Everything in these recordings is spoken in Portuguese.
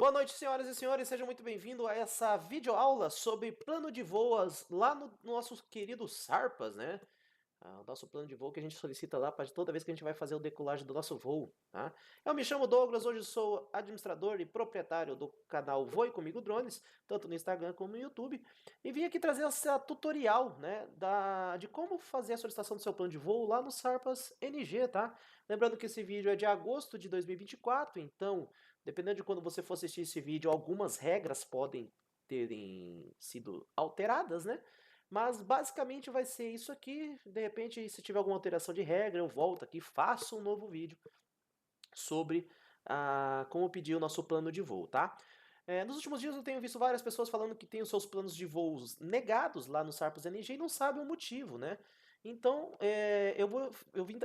Boa noite, senhoras e senhores, sejam muito bem-vindos a essa videoaula sobre plano de voos lá no nosso querido Sarpas, né? O nosso plano de voo que a gente solicita lá para toda vez que a gente vai fazer o decolagem do nosso voo, tá? Eu me chamo Douglas, hoje sou administrador e proprietário do canal Voe Comigo Drones, tanto no Instagram como no YouTube, e vim aqui trazer essa tutorial, né, de como fazer a solicitação do seu plano de voo lá no Sarpas NG, tá? Lembrando que esse vídeo é de agosto de 2024, então, dependendo de quando você for assistir esse vídeo, algumas regras podem terem sido alteradas, né? Mas basicamente vai ser isso aqui. De repente, se tiver alguma alteração de regra, eu volto aqui, faço um novo vídeo sobre como pedir o nosso plano de voo, tá? Nos últimos dias eu tenho visto várias pessoas falando que tem os seus planos de voos negados lá no Sarpas NG e não sabem o motivo, né? Então, eu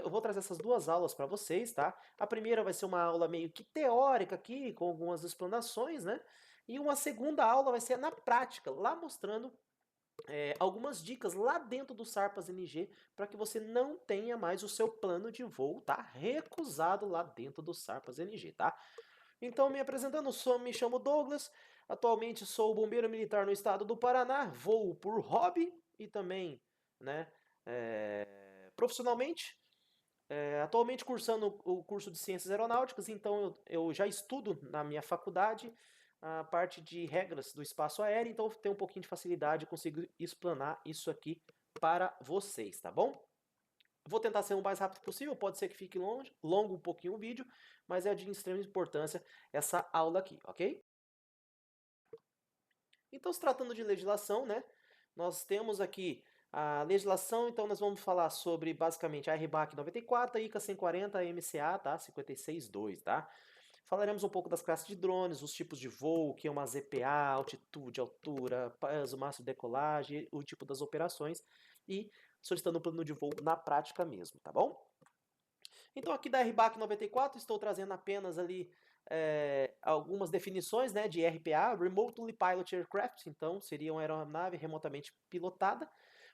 vou trazer essas duas aulas para vocês, tá? A primeira vai ser uma aula meio que teórica aqui, com algumas explanações, né? E uma segunda aula vai ser na prática, lá mostrando algumas dicas lá dentro do Sarpas NG para que você não tenha mais o seu plano de voo, tá? Recusado lá dentro do Sarpas NG, tá? Então, me apresentando, me chamo Douglas, atualmente sou bombeiro militar no estado do Paraná, voo por hobby e também, né, profissionalmente. Atualmente cursando o curso de Ciências Aeronáuticas, então eu já estudo na minha faculdade a parte de regras do espaço aéreo, então eu tenho um pouquinho de facilidade e consigo explanar isso aqui para vocês, tá bom? Vou tentar ser o mais rápido possível, pode ser que fique longo um pouquinho o vídeo, mas é de extrema importância essa aula aqui, ok? Então, se tratando de legislação, né, nós temos aqui a legislação, então nós vamos falar sobre basicamente a RBAC 94, a ICA 140, a MCA, tá? 56.2, tá? Falaremos um pouco das classes de drones, os tipos de voo, que é uma ZPA, altitude, altura, peso máximo de decolagem, o tipo das operações e solicitando um plano de voo na prática mesmo, tá bom? Então aqui da RBAC 94 estou trazendo apenas ali algumas definições, né, de RPA, Remotely Piloted Aircraft, então seria uma aeronave remotamente pilotada.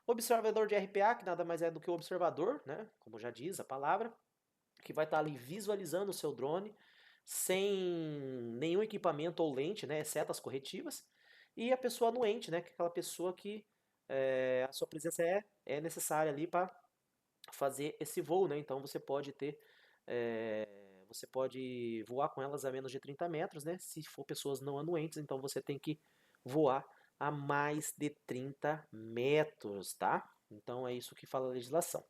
Observador de RPA, que nada mais é do que o observador, né, como já diz a palavra, que vai estar ali visualizando o seu drone sem nenhum equipamento ou lente, né, exceto as corretivas. E a pessoa anuente, né, que é aquela pessoa que a sua presença é necessária ali para fazer esse voo, né? Então você pode voar com elas a menos de 30 metros, né? Se for pessoas não anuentes, então você tem que voar a mais de 30 metros, tá? Então é isso que fala a legislação.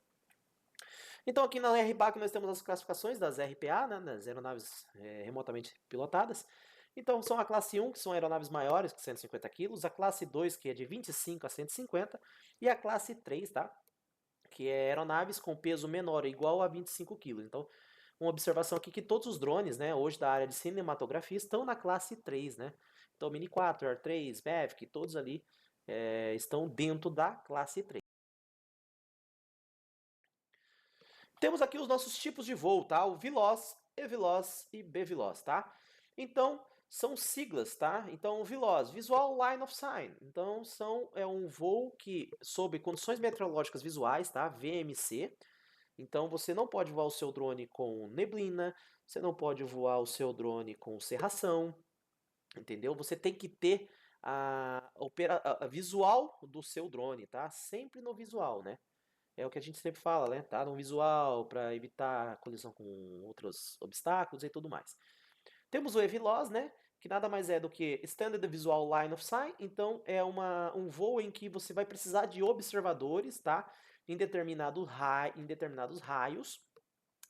Então aqui na RBAC nós temos as classificações das RPA, né? Das aeronaves remotamente pilotadas. Então são a classe 1, que são aeronaves maiores que 150 kg, a classe 2, que é de 25 a 150, e a classe 3, tá? Que é aeronaves com peso menor ou igual a 25 kg. Então, uma observação aqui que todos os drones, né, hoje da área de cinematografia estão na classe 3, né? Então, Mini 4, Air 3, Mavic, todos ali estão dentro da classe 3. Temos aqui os nossos tipos de voo, tá? O VLOS, EVLOS e BVLOS, tá? Então, são siglas, tá? Então, o VLOS, Visual Line of Sight. Então, é um voo que, sob condições meteorológicas visuais, tá? VMC. Então, você não pode voar o seu drone com neblina, você não pode voar o seu drone com cerração, entendeu? Você tem que ter a visual do seu drone, tá? Sempre no visual, né? É o que a gente sempre fala, né? Tá no visual para evitar colisão com outros obstáculos e tudo mais. Temos o EVLOS, né? Que nada mais é do que Standard Visual Line of Sight. Então é um voo em que você vai precisar de observadores, tá? Em determinados raios,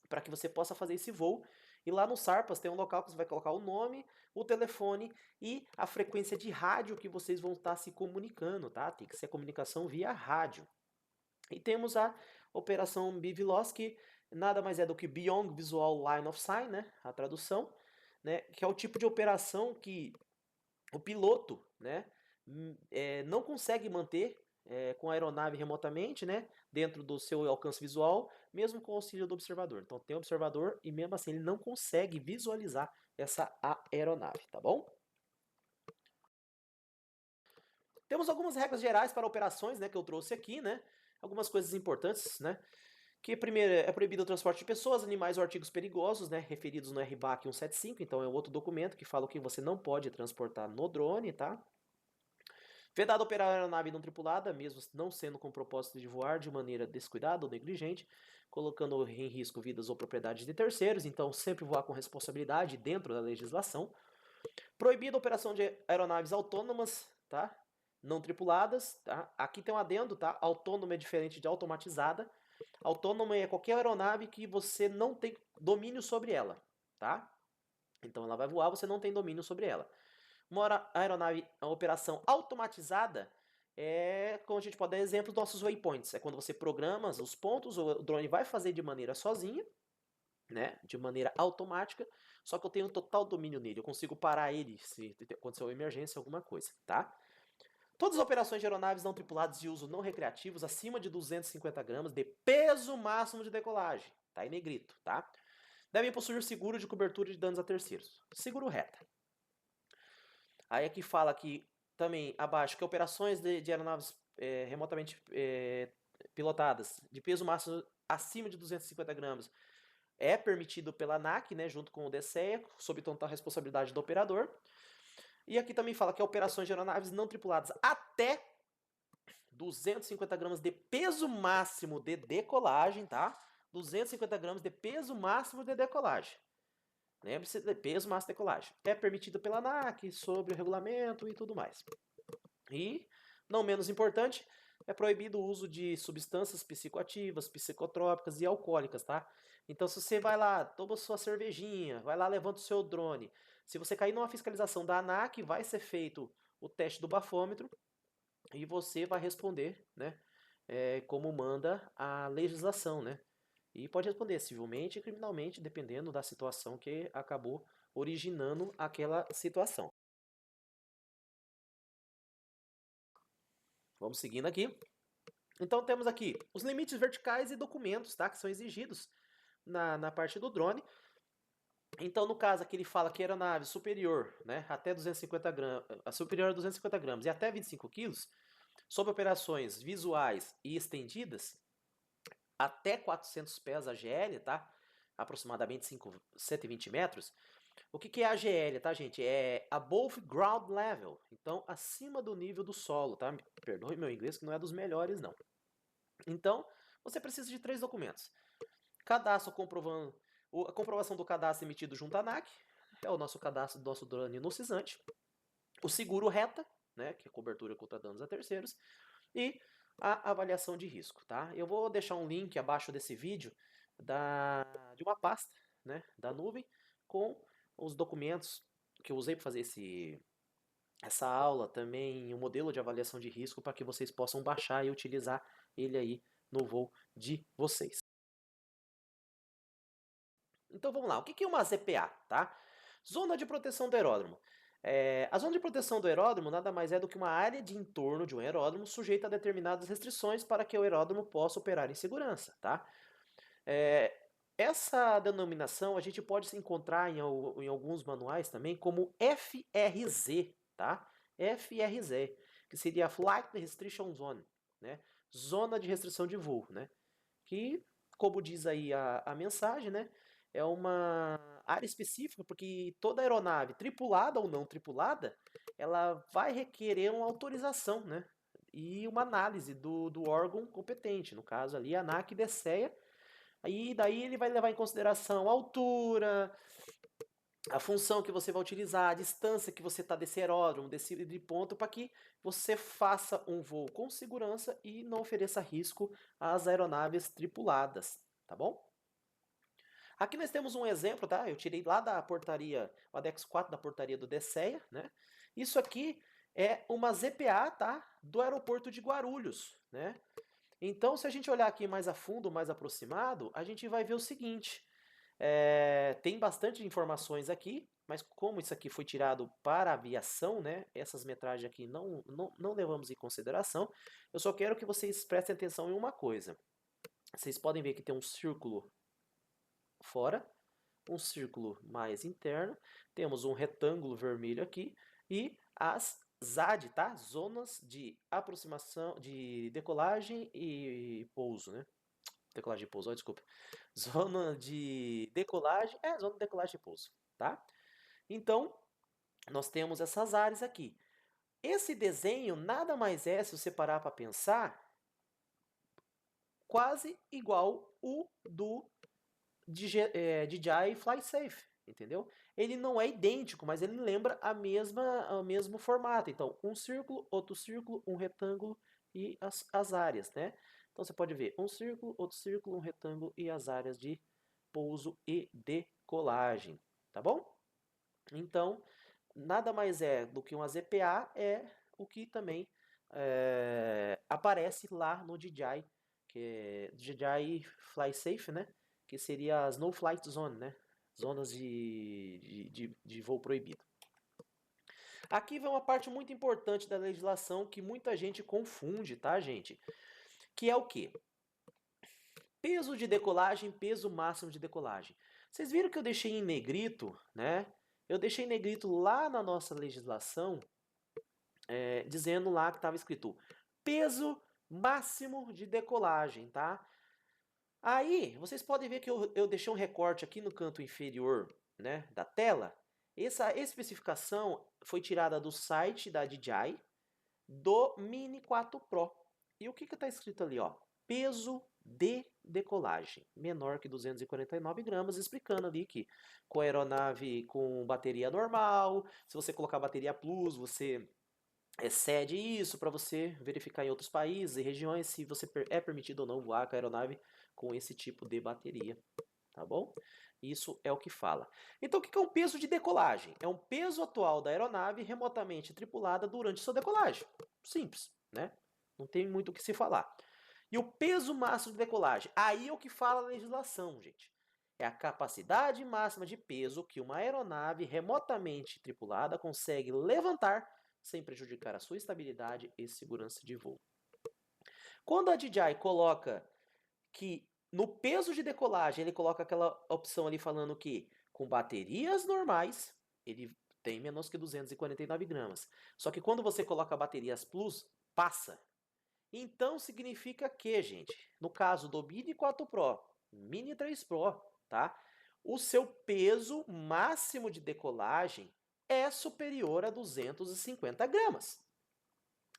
para que você possa fazer esse voo. E lá no Sarpas tem um local que você vai colocar o nome, o telefone e a frequência de rádio que vocês vão estar se comunicando, tá? Tem que ser comunicação via rádio. E temos a operação BVLOS, que nada mais é do que Beyond Visual Line of Sight, né? A tradução, né? Que é o tipo de operação que o piloto, né? Não consegue manter com a aeronave remotamente, né? Dentro do seu alcance visual, mesmo com o auxílio do observador. Então tem observador e mesmo assim ele não consegue visualizar essa aeronave, tá bom? Temos algumas regras gerais para operações, né? Que eu trouxe aqui, né? Algumas coisas importantes, né? Que primeiro é proibido o transporte de pessoas, animais ou artigos perigosos, né, referidos no RBAC 175, então é outro documento que fala o que você não pode transportar no drone, tá? Vedado operar aeronave não tripulada, mesmo não sendo com o propósito de voar de maneira descuidada ou negligente, colocando em risco vidas ou propriedades de terceiros, então sempre voar com responsabilidade dentro da legislação. Proibida a operação de aeronaves autônomas, tá? Não tripuladas, tá? Aqui tem um adendo, tá? Autônoma é diferente de automatizada. Autônoma é qualquer aeronave que você não tem domínio sobre ela, tá? Então ela vai voar, você não tem domínio sobre ela. Uma aeronave, a operação automatizada é, como a gente pode dar exemplo, nossos waypoints. É quando você programa os pontos, o drone vai fazer de maneira sozinha, né, de maneira automática, só que eu tenho total domínio nele, eu consigo parar ele se acontecer uma emergência, alguma coisa, tá? Todas as operações de aeronaves não tripuladas de uso não recreativos acima de 250 gramas de peso máximo de decolagem, tá em negrito, tá? Devem possuir seguro de cobertura de danos a terceiros. Seguro reta. Aí aqui fala que também abaixo que operações de aeronaves remotamente pilotadas de peso máximo acima de 250 gramas é permitido pela ANAC, né, junto com o DCEA, sob total responsabilidade do operador. E aqui também fala que operações de aeronaves não tripuladas até 250 gramas de peso máximo de decolagem, tá? 250 gramas de peso máximo de decolagem. Lembre-se de peso máximo de decolagem. É permitido pela ANAC, sobre o regulamento e tudo mais. E, não menos importante, é proibido o uso de substâncias psicoativas, psicotrópicas e alcoólicas, tá? Então, se você vai lá, toma sua cervejinha, vai lá, levanta o seu drone. Se você cair numa fiscalização da ANAC, vai ser feito o teste do bafômetro e você vai responder, né? Como manda a legislação, né? E pode responder civilmente e criminalmente, dependendo da situação que acabou originando aquela situação. Vamos seguindo aqui. Então temos aqui os limites verticais e documentos, tá? Que são exigidos na parte do drone. Então, no caso aqui ele fala que aeronave superior, né, até 250 gramas, superior a 250 gramas e até 25 quilos, sob operações visuais e estendidas, até 400 pés AGL, tá? Aproximadamente 120 metros. O que é AGL, tá, gente? É above ground level, então acima do nível do solo, tá? Perdoe meu inglês que não é dos melhores, não. Então, você precisa de 3 documentos. Cadastro comprovando a comprovação do cadastro emitido junto à ANAC, é o nosso cadastro do nosso drone no CISANT, o seguro reta, né, que é cobertura contra danos a terceiros, e a avaliação de risco, tá? Eu vou deixar um link abaixo desse vídeo de uma pasta, né, da nuvem com os documentos que eu usei para fazer essa aula, também um modelo de avaliação de risco para que vocês possam baixar e utilizar ele aí no voo de vocês. Então vamos lá, o que é uma ZPA, tá? Zona de proteção do aeródromo. A zona de proteção do aeródromo nada mais é do que uma área de entorno de um aeródromo sujeita a determinadas restrições para que o aeródromo possa operar em segurança, tá? É, essa denominação a gente pode se encontrar em alguns manuais também como FRZ, tá? FRZ, que seria Flight Restriction Zone, né? Zona de restrição de voo, né? Que, como diz aí a mensagem, né, é uma área específica, porque toda aeronave, tripulada ou não tripulada, ela vai requerer uma autorização, né, e uma análise do órgão competente, no caso ali a ANAC e DCEA, aí daí ele vai levar em consideração a altura, a função que você vai utilizar, a distância que você está desse aeródromo, desse de ponto, para que você faça um voo com segurança e não ofereça risco às aeronaves tripuladas, tá bom? Aqui nós temos um exemplo, tá? Eu tirei lá da portaria, o ADEX 4 da portaria do DCEA, né? Isso aqui é uma ZPA, tá? Do aeroporto de Guarulhos, né? Então, se a gente olhar aqui mais a fundo, mais aproximado, a gente vai ver o seguinte: tem bastante informações aqui, mas como isso aqui foi tirado para aviação, né? Essas metragens aqui não levamos em consideração. Eu só quero que vocês prestem atenção em uma coisa. Vocês podem ver que tem um círculo fora, um círculo mais interno, temos um retângulo vermelho aqui e as ZAD, tá? Zonas de aproximação, de decolagem e pouso, né? decolagem e pouso, oh, desculpa. Zona de decolagem, zona de decolagem e pouso, tá? Então, nós temos essas áreas aqui. Esse desenho nada mais é, se você parar para pensar, quase igual o do DJI Fly Safe, entendeu? Ele não é idêntico, mas ele lembra o mesmo formato. Então, um círculo, um retângulo e as áreas, né? Então, você pode ver um círculo, um retângulo e as áreas de pouso e decolagem, tá bom? Então, nada mais é do que uma ZPA, é o que também aparece lá no DJI, que é DJI Fly Safe, né? Que seria as No Flight Zone, né? Zonas de voo proibido. Aqui vem uma parte muito importante da legislação que muita gente confunde, tá, gente? Que é o quê? Peso de decolagem, peso máximo de decolagem. Vocês viram que eu deixei em negrito, né? Eu deixei em negrito lá na nossa legislação, dizendo lá que estava escrito peso máximo de decolagem, tá? Aí, vocês podem ver que eu deixei um recorte aqui no canto inferior, né, da tela. Essa especificação foi tirada do site da DJI do Mini 4 Pro. E o que está escrito ali, ó? Peso de decolagem, menor que 249 gramas, explicando ali que com a aeronave com bateria normal, se você colocar bateria Plus, você excede isso para você verificar em outros países e regiões se você é permitido ou não voar com a aeronave com esse tipo de bateria, tá bom? Isso é o que fala. Então, o que é um peso de decolagem? É um peso atual da aeronave remotamente tripulada durante sua decolagem. Simples, né? Não tem muito o que se falar. E o peso máximo de decolagem? Aí é o que fala a legislação, gente. É a capacidade máxima de peso que uma aeronave remotamente tripulada consegue levantar sem prejudicar a sua estabilidade e segurança de voo. Quando a DJI coloca que no peso de decolagem ele coloca aquela opção ali falando que com baterias normais ele tem menos que 249 gramas. Só que quando você coloca baterias Plus, passa. Então significa que, gente, no caso do Mini 4 Pro, Mini 3 Pro, tá? O seu peso máximo de decolagem é superior a 250 gramas.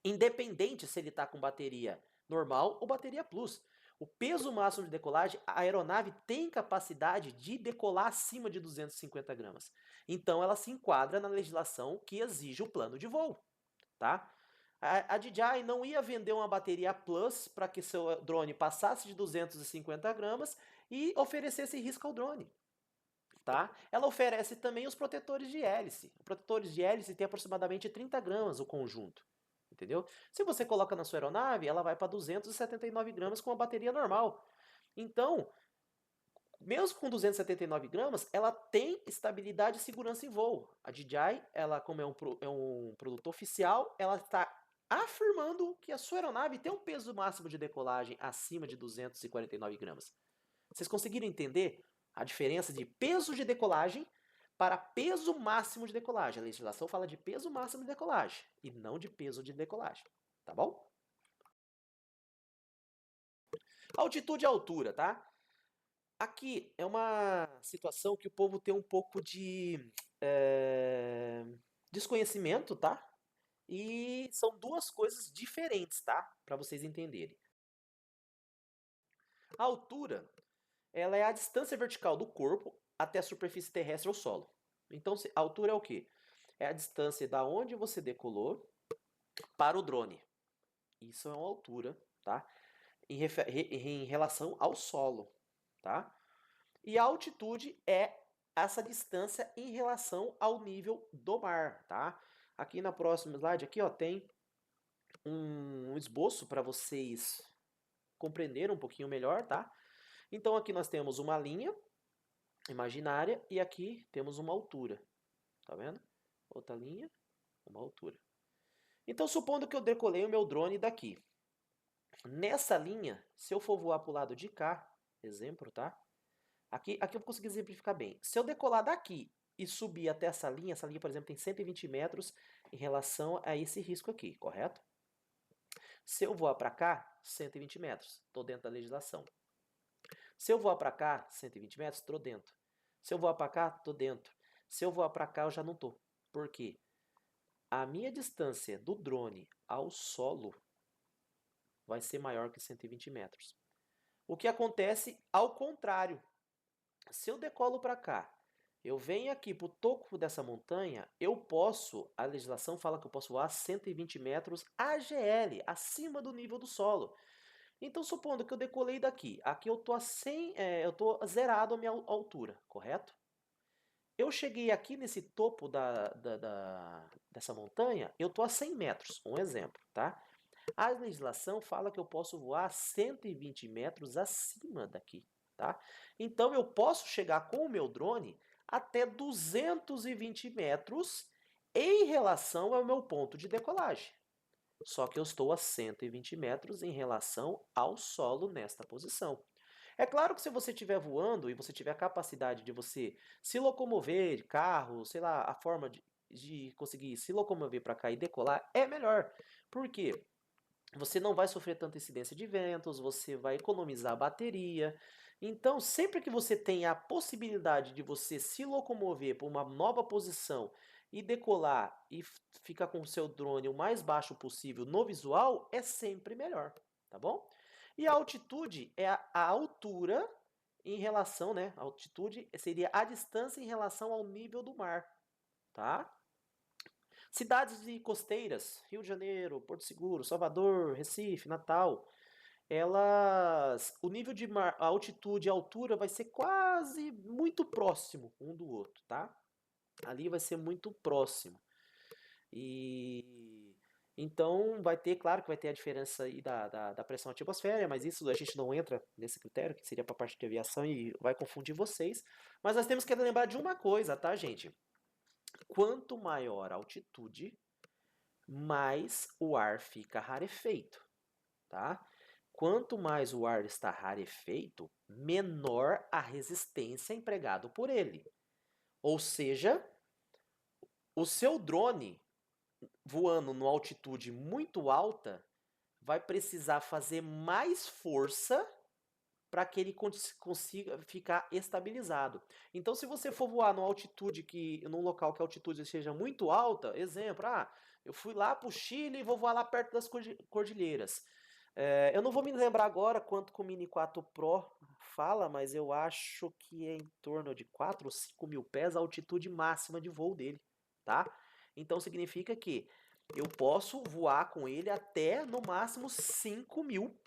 Independente se ele está com bateria normal ou bateria Plus. O peso máximo de decolagem, a aeronave tem capacidade de decolar acima de 250 gramas. Então ela se enquadra na legislação que exige o plano de voo, tá? A DJI não ia vender uma bateria Plus para que seu drone passasse de 250 gramas e oferecesse risco ao drone. Tá? Ela oferece também os protetores de hélice. Os protetores de hélice têm aproximadamente 30 gramas o conjunto. Entendeu? Se você coloca na sua aeronave, ela vai para 279 gramas com uma bateria normal. Então, mesmo com 279 gramas, ela tem estabilidade e segurança em voo. A DJI, ela, como é um produto oficial, ela está afirmando que a sua aeronave tem um peso máximo de decolagem acima de 249 gramas. Vocês conseguiram entender a diferença de peso de decolagem para peso máximo de decolagem? A legislação fala de peso máximo de decolagem e não de peso de decolagem, tá bom? Altitude e altura, tá? Aqui é uma situação que o povo tem um pouco de desconhecimento, tá? E são duas coisas diferentes, tá? Para vocês entenderem. A altura, ela é a distância vertical do corpo até a superfície terrestre ou solo. Então, a altura é o quê? É a distância da onde você decolou para o drone. Isso é uma altura, tá? Em relação ao solo, tá? E a altitude é essa distância em relação ao nível do mar, tá? Aqui na próxima slide, aqui, ó, tem um esboço para vocês compreenderem um pouquinho melhor, tá? Então aqui nós temos uma linha imaginária e aqui temos uma altura, tá vendo? Outra linha, uma altura. Então supondo que eu decolei o meu drone daqui. Nessa linha, se eu for voar para o lado de cá, exemplo, tá? Aqui eu vou conseguir exemplificar bem. Se eu decolar daqui e subir até essa linha, por exemplo, tem 120 metros em relação a esse risco aqui, correto? Se eu voar para cá, 120 metros. Estou dentro da legislação. Se eu voar para cá, 120 metros, estou dentro. Se eu voar para cá, estou dentro. Se eu voar para cá, eu já não estou. Por quê? A minha distância do drone ao solo vai ser maior que 120 metros. O que acontece ao contrário. Se eu decolo para cá, eu venho aqui para o topo dessa montanha, a legislação fala que eu posso voar 120 metros AGL, acima do nível do solo. Então, supondo que eu decolei daqui, aqui eu estou eu tô zerado a minha altura, correto? Eu cheguei aqui nesse topo dessa montanha, eu estou a 100 metros, um exemplo, tá? A legislação fala que eu posso voar 120 metros acima daqui, tá? Então eu posso chegar com o meu drone até 220 metros em relação ao meu ponto de decolagem. Só que eu estou a 120 metros em relação ao solo nesta posição. É claro que se você estiver voando e você tiver a capacidade de você se locomover de carro, sei lá, a forma de conseguir se locomover para cá e decolar é melhor. Por quê? Você não vai sofrer tanta incidência de ventos, você vai economizar a bateria. Então, sempre que você tem a possibilidade de você se locomover para uma nova posição e decolar e ficar com o seu drone o mais baixo possível no visual, é sempre melhor, tá bom? E a altitude é a altura em relação, né? A altitude seria a distância em relação ao nível do mar, tá? Cidades e costeiras, Rio de Janeiro, Porto Seguro, Salvador, Recife, Natal, o nível de mar, a altitude e a altura vai ser quase muito próximo um do outro, tá? Ali vai ser muito próximo. E então vai ter, claro que vai ter a diferença aí da pressão atmosférica, mas isso a gente não entra nesse critério, que seria para a parte de aviação e vai confundir vocês. Mas nós temos que lembrar de uma coisa, tá, gente? Quanto maior a altitude, mais o ar fica rarefeito, tá? Quanto mais o ar está rarefeito, menor a resistência empregada por ele. Ou seja, o seu drone voando numa altitude muito alta vai precisar fazer mais força para que ele consiga ficar estabilizado. Então, se você for voar num local que a altitude seja muito alta, exemplo, eu fui lá para o Chile e vou voar lá perto das cordilheiras. Eu não vou me lembrar agora quanto que o Mini 4 Pro fala, mas eu acho que é em torno de 4 ou 5 mil pés a altitude máxima de voo dele, tá? Então significa que eu posso voar com ele até no máximo 5 mil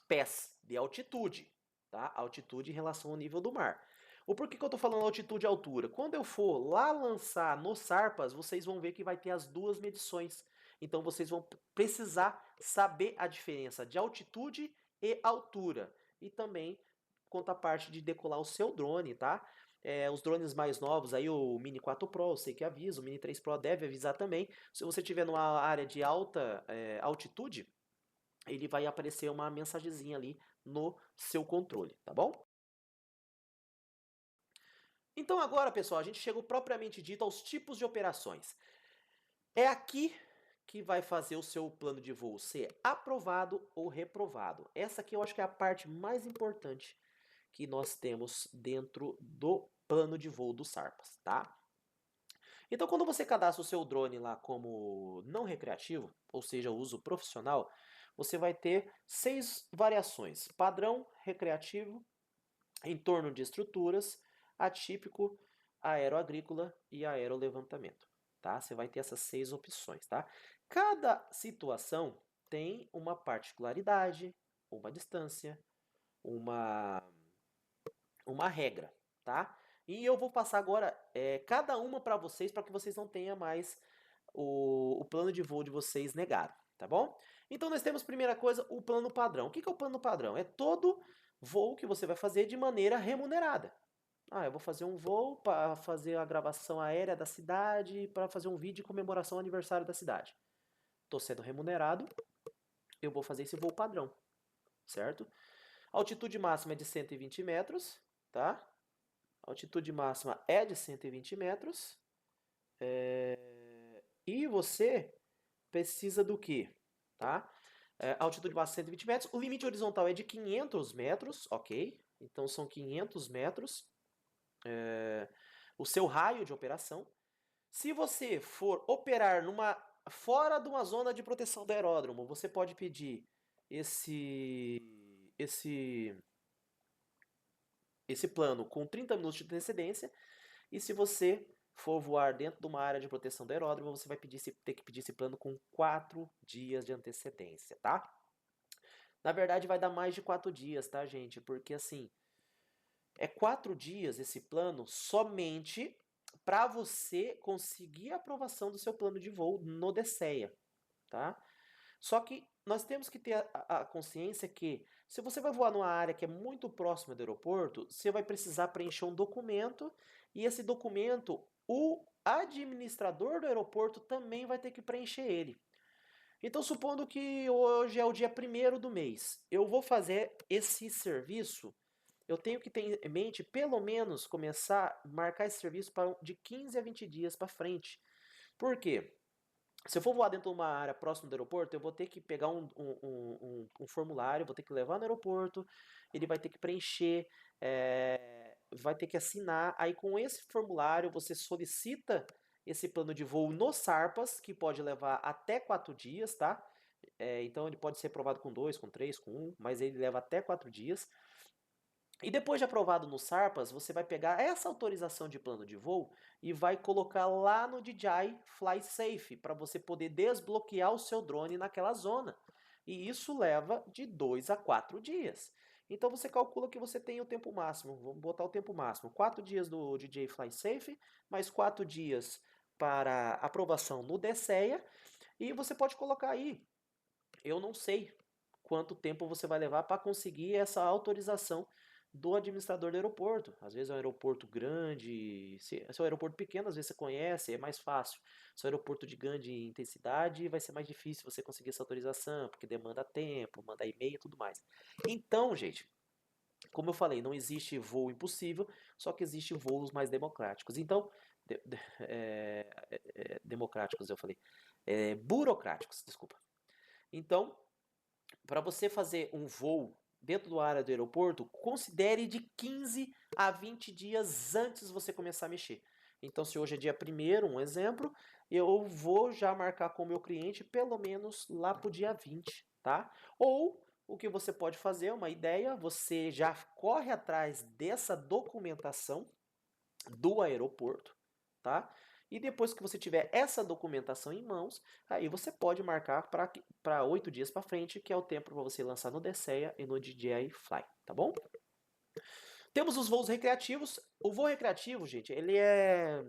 pés de altitude, tá? Altitude em relação ao nível do mar. O porquê que eu tô falando altitude e altura? Quando eu for lá lançar no Sarpas, vocês vão ver que vai ter as duas medições. Então vocês vão precisar saber a diferença de altitude e altura. E também quanto à parte de decolar o seu drone, tá? Os drones mais novos, aí o Mini 4 Pro, eu sei que avisa, o Mini 3 Pro deve avisar também. Se você estiver numa área de alta altitude, ele vai aparecer uma mensagenzinha ali no seu controle, tá bom? Então agora, pessoal, a gente chegou propriamente dito aos tipos de operações. É aqui que vai fazer o seu plano de voo ser aprovado ou reprovado. Essa aqui eu acho que é a parte mais importante que nós temos dentro do plano de voo do Sarpas, tá? Então, quando você cadastra o seu drone lá como não recreativo, ou seja, uso profissional, você vai ter 6 variações: padrão, recreativo, em torno de estruturas, atípico, aeroagrícola e aerolevantamento, tá? Você vai ter essas 6 opções, tá? Cada situação tem uma particularidade, uma distância, uma, uma regra, tá? E eu vou passar agora cada uma para vocês, para que vocês não tenham mais o plano de voo de vocês negado, tá bom? Então nós temos, primeira coisa, o plano padrão. O que é o plano padrão? É todo voo que você vai fazer de maneira remunerada. Eu vou fazer um voo para fazer a gravação aérea da cidade, para fazer um vídeo de comemoração ao aniversário da cidade. Estou sendo remunerado, eu vou fazer esse voo padrão, certo? A altitude máxima é de 120 metros, tá? A altitude máxima é de 120 metros. E você precisa do quê? Tá? Altitude máxima 120 metros. O limite horizontal é de 500 metros, ok? Então são 500 metros, o seu raio de operação. Se você for operar fora de uma zona de proteção do aeródromo, você pode pedir esse plano com 30 minutos de antecedência. E se você for voar dentro de uma área de proteção do aeródromo, você vai ter que pedir esse plano com 4 dias de antecedência, tá? Na verdade, vai dar mais de 4 dias, tá, gente? Porque assim, é 4 dias esse plano somente para você conseguir a aprovação do seu plano de voo no DCEA, tá? Só que nós temos que ter a consciência que se você vai voar numa área que é muito próxima do aeroporto, você vai precisar preencher um documento e esse documento, o administrador do aeroporto também vai ter que preencher ele. Então, supondo que hoje é o dia 1º do mês, eu vou fazer esse serviço, eu tenho que ter em mente, pelo menos, começar a marcar esse serviço de 15 a 20 dias para frente. Por quê? Se eu for voar dentro de uma área próxima do aeroporto, eu vou ter que pegar um formulário, vou ter que levar no aeroporto, ele vai ter que preencher, vai ter que assinar. Aí com esse formulário você solicita esse plano de voo no SARPAS, que pode levar até 4 dias, tá? Então ele pode ser aprovado com 2, com 3, com 1, mas ele leva até 4 dias. E depois de aprovado no SARPAS, você vai pegar essa autorização de plano de voo e vai colocar lá no DJI Fly Safe para você poder desbloquear o seu drone naquela zona. E isso leva de 2 a 4 dias. Então você calcula que você tem o tempo máximo. Vamos botar o tempo máximo. 4 dias do DJI Fly Safe, mais 4 dias para aprovação no DCEA. E você pode colocar aí, eu não sei quanto tempo você vai levar para conseguir essa autorização do administrador do aeroporto. Às vezes é um aeroporto grande, se é um aeroporto pequeno, às vezes você conhece, é mais fácil. Se é um aeroporto de grande intensidade, vai ser mais difícil você conseguir essa autorização, porque demanda tempo, manda e-mail e tudo mais. Então, gente, como eu falei, não existe voo impossível, só que existem voos mais democráticos. Então, democráticos eu falei, burocráticos, desculpa. Então, para você fazer um voo dentro da área do aeroporto, considere de 15 a 20 dias antes de você começar a mexer. Então, se hoje é dia 1º, um exemplo, eu vou já marcar com o meu cliente pelo menos lá para o dia 20, tá? Ou o que você pode fazer, uma ideia, você já corre atrás dessa documentação do aeroporto, tá? E depois que você tiver essa documentação em mãos, aí você pode marcar para 8 dias para frente, que é o tempo para você lançar no DCEA e no DJI Fly, tá bom? Temos os voos recreativos. O voo recreativo, gente, ele é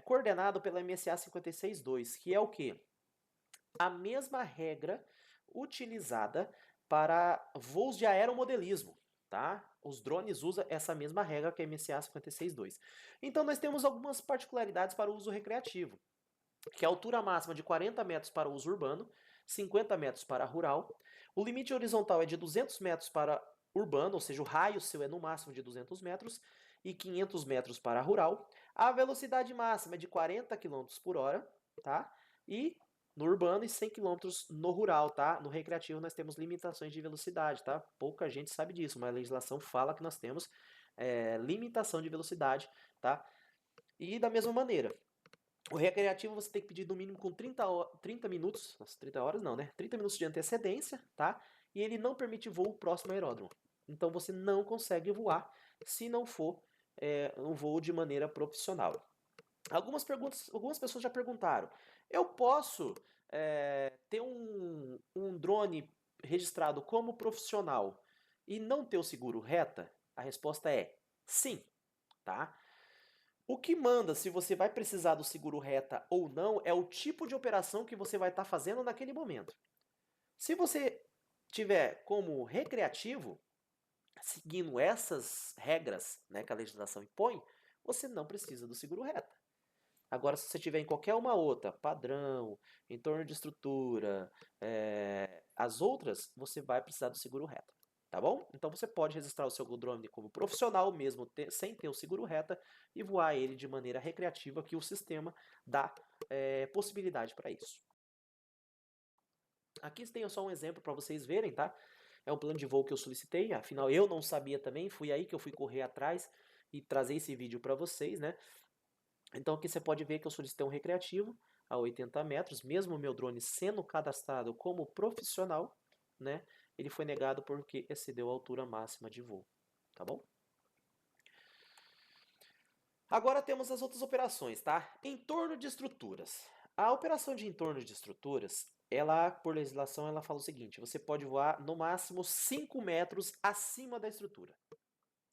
coordenado pela MSA 562, que é o quê? A mesma regra utilizada para voos de aeromodelismo, tá? Os drones usam essa mesma regra que a MSA 562. Então nós temos algumas particularidades para o uso recreativo, que é a altura máxima de 40 metros para o uso urbano, 50 metros para rural, o limite horizontal é de 200 metros para urbano, ou seja, o raio seu é no máximo de 200 metros, e 500 metros para rural, a velocidade máxima é de 40 km por hora, tá? E no urbano e 100 km no rural, tá? No recreativo nós temos limitações de velocidade, tá? Pouca gente sabe disso, mas a legislação fala que nós temos limitação de velocidade, tá? E da mesma maneira, o recreativo você tem que pedir no mínimo com 30 minutos, nossa, 30 horas não, né? 30 minutos de antecedência, tá? E ele não permite voo próximo ao aeródromo. Então você não consegue voar se não for um voo de maneira profissional. Algumas pessoas já perguntaram: eu posso ter um drone registrado como profissional e não ter o seguro reta? A resposta é sim, tá? O que manda se você vai precisar do seguro reta ou não é o tipo de operação que você vai estar fazendo naquele momento. Se você tiver como recreativo, seguindo essas regras, né, que a legislação impõe, você não precisa do seguro reta. Agora, se você tiver em qualquer uma outra, padrão, entorno de estrutura, as outras, você vai precisar do seguro reta, tá bom? Então você pode registrar o seu drone como profissional mesmo, sem ter o seguro reta, e voar ele de maneira recreativa, que o sistema dá possibilidade para isso. Aqui tem só um exemplo para vocês verem, tá? é um plano de voo que eu solicitei, afinal eu não sabia também, fui aí que eu fui correr atrás e trazer esse vídeo para vocês, né? Então aqui você pode ver que eu solicitei um recreativo a 80 metros, mesmo o meu drone sendo cadastrado como profissional, né? Ele foi negado porque excedeu a altura máxima de voo, tá bom? Agora temos as outras operações, tá? Entorno de estruturas. A operação de entorno de estruturas, ela, por legislação, ela fala o seguinte: você pode voar no máximo 5 metros acima da estrutura.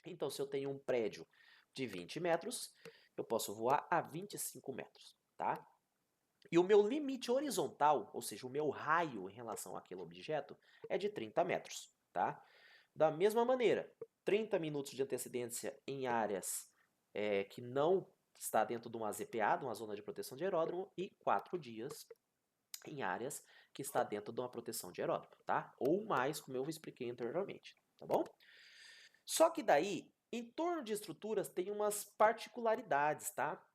Então, se eu tenho um prédio de 20 metros, eu posso voar a 25 metros, tá? E o meu limite horizontal, ou seja, o meu raio em relação àquele objeto, é de 30 metros, tá? Da mesma maneira, 30 minutos de antecedência em áreas que não está dentro de uma ZPA, de uma zona de proteção de aeródromo, e 4 dias em áreas que está dentro de uma proteção de aeródromo, tá? Ou mais, como eu expliquei anteriormente, tá bom? Só que daí, em torno de estruturas tem umas particularidades, tá?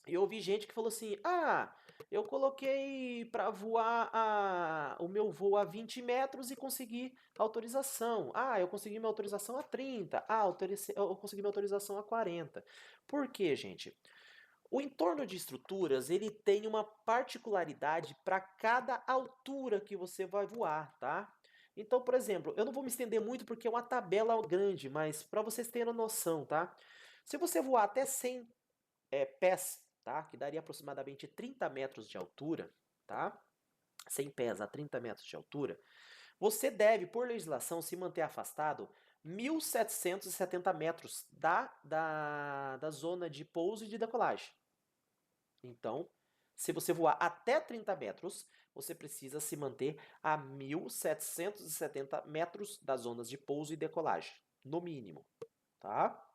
Eu ouvi gente que falou assim: ah, eu coloquei para voar o meu voo a 20 metros e consegui autorização. Ah, eu consegui minha autorização a 30. Ah, eu consegui minha autorização a 40. Por quê, gente? O entorno de estruturas, ele tem uma particularidade para cada altura que você vai voar, tá? Então, por exemplo, eu não vou me estender muito porque é uma tabela grande, mas para vocês terem noção, tá? Se você voar até 100 pés, tá? Que daria aproximadamente 30 metros de altura, tá? 100 pés a 30 metros de altura, você deve, por legislação, se manter afastado 1.770 metros da zona de pouso e de decolagem. Então, se você voar até 30 metros, você precisa se manter a 1.770 metros das zonas de pouso e decolagem, no mínimo, tá?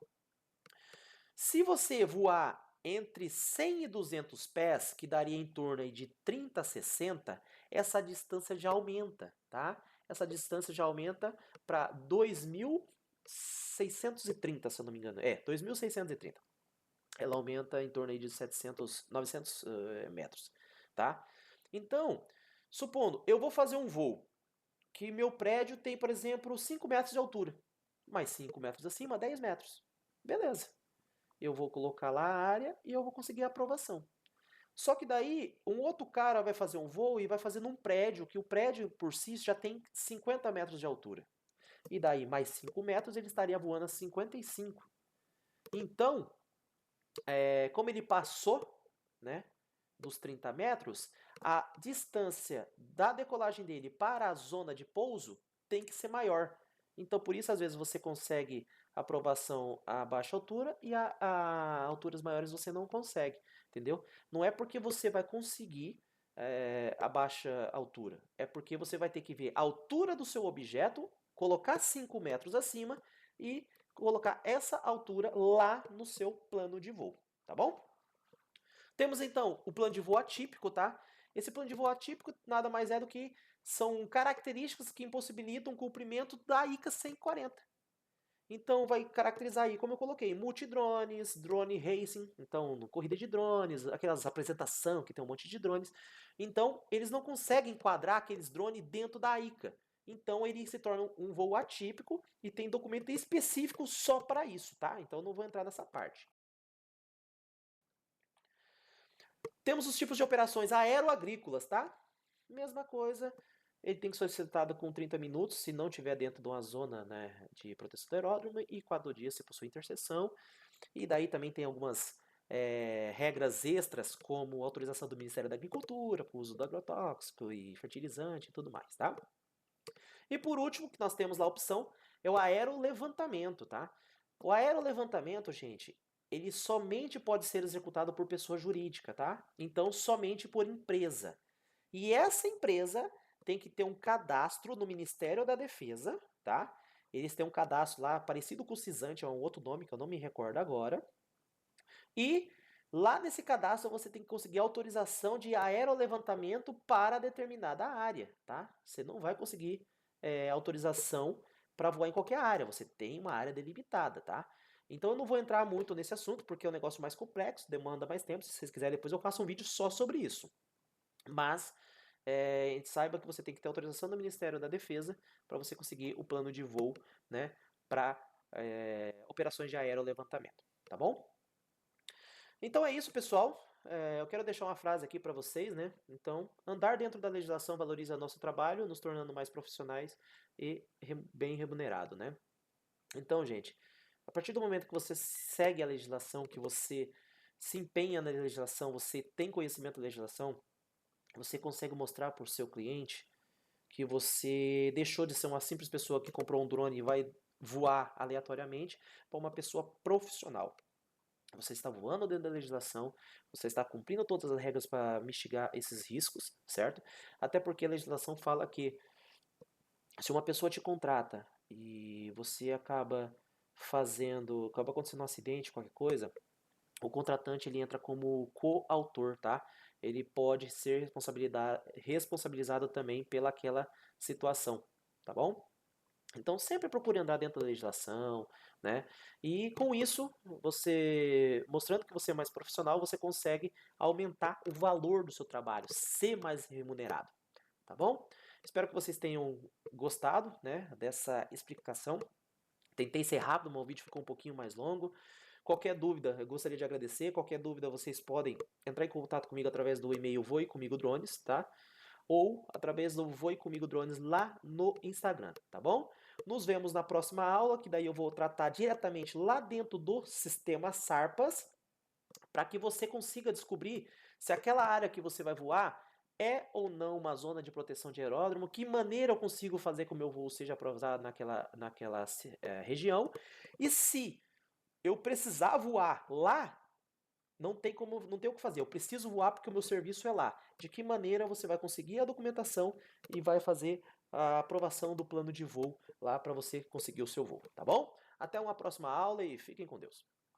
Se você voar entre 100 e 200 pés, que daria em torno aí de 30 a 60, essa distância já aumenta, tá? Essa distância já aumenta para 2.630, se eu não me engano. 2.630. Ela aumenta em torno aí de 700, 900 metros, tá? Então, supondo, eu vou fazer um voo que meu prédio tem, por exemplo, 5 metros de altura, mais 5 metros acima, 10 metros. Beleza. Eu vou colocar lá a área e eu vou conseguir a aprovação. Só que daí, um outro cara vai fazer um voo e vai fazer num prédio, que o prédio por si já tem 50 metros de altura. E daí, mais 5 metros, ele estaria voando a 55. Então, como ele passou, né, dos 30 metros, a distância da decolagem dele para a zona de pouso tem que ser maior. Então, por isso, às vezes, você consegue aprovação a baixa altura e a alturas maiores você não consegue, entendeu? Não é porque você vai conseguir a baixa altura, é porque você vai ter que ver a altura do seu objeto, colocar 5 metros acima e colocar essa altura lá no seu plano de voo, tá bom? Temos então o plano de voo atípico, tá? Esse plano de voo atípico nada mais é do que são características que impossibilitam o cumprimento da ICA 140. Então vai caracterizar aí, como eu coloquei, multidrones, drone racing, então corrida de drones, aquelas apresentação que tem um monte de drones. Então eles não conseguem enquadrar aqueles drones dentro da ICA. Então ele se torna um voo atípico e tem documento específico só para isso, tá? Então eu não vou entrar nessa parte. Temos os tipos de operações aeroagrícolas, tá? Mesma coisa, ele tem que ser solicitado com 30 minutos, se não estiver dentro de uma zona, né, de proteção do aeródromo, e 4 dias se possui interseção. E daí também tem algumas regras extras, como autorização do Ministério da Agricultura, para o uso do agrotóxico e fertilizante e tudo mais, tá? E por último, que nós temos lá a opção, é o aerolevantamento, tá? O aerolevantamento, gente, ele somente pode ser executado por pessoa jurídica, tá? Então, somente por empresa. E essa empresa tem que ter um cadastro no Ministério da Defesa, tá? Eles têm um cadastro lá parecido com o CISANTE, é um outro nome que eu não me recordo agora. E lá nesse cadastro você tem que conseguir autorização de aerolevantamento para determinada área, tá? Você não vai conseguir autorização para voar em qualquer área, você tem uma área delimitada, tá? Então eu não vou entrar muito nesse assunto porque é um negócio mais complexo, demanda mais tempo. Se vocês quiserem, depois eu faço um vídeo só sobre isso. Mas saiba que você tem que ter autorização do Ministério da Defesa para você conseguir o plano de voo, né, para operações de aerolevantamento, tá bom? Então é isso, pessoal. Eu quero deixar uma frase aqui para vocês, né? Então, andar dentro da legislação valoriza nosso trabalho, nos tornando mais profissionais e bem remunerado, né? Então, gente, a partir do momento que você segue a legislação, que você se empenha na legislação, você tem conhecimento da legislação, você consegue mostrar para o seu cliente que você deixou de ser uma simples pessoa que comprou um drone e vai voar aleatoriamente para uma pessoa profissional. Você está voando dentro da legislação, você está cumprindo todas as regras para mitigar esses riscos, certo? Até porque a legislação fala que se uma pessoa te contrata e você acaba acontecendo um acidente, qualquer coisa, o contratante ele entra como coautor, tá? Ele pode ser responsabilizado também pelaquela situação, tá bom? Então sempre procure andar dentro da legislação, né? E com isso, você mostrando que você é mais profissional, você consegue aumentar o valor do seu trabalho, ser mais remunerado, tá bom? Espero que vocês tenham gostado, né, dessa explicação. Tentei ser rápido, mas o vídeo ficou um pouquinho mais longo. Qualquer dúvida, eu gostaria de agradecer. Qualquer dúvida, vocês podem entrar em contato comigo através do e-mail Voe Comigo Drones, tá? Ou através do Voe Comigo Drones lá no Instagram, tá bom? Nos vemos na próxima aula, que daí eu vou tratar diretamente lá dentro do sistema Sarpas, para que você consiga descobrir se aquela área que você vai voar é ou não uma zona de proteção de aeródromo, que maneira eu consigo fazer com que o meu voo seja aprovado naquela região, e se eu precisar voar lá, não tem o que fazer, eu preciso voar porque o meu serviço é lá. De que maneira você vai conseguir a documentação e vai fazer a aprovação do plano de voo lá para você conseguir o seu voo, tá bom? Até uma próxima aula e fiquem com Deus.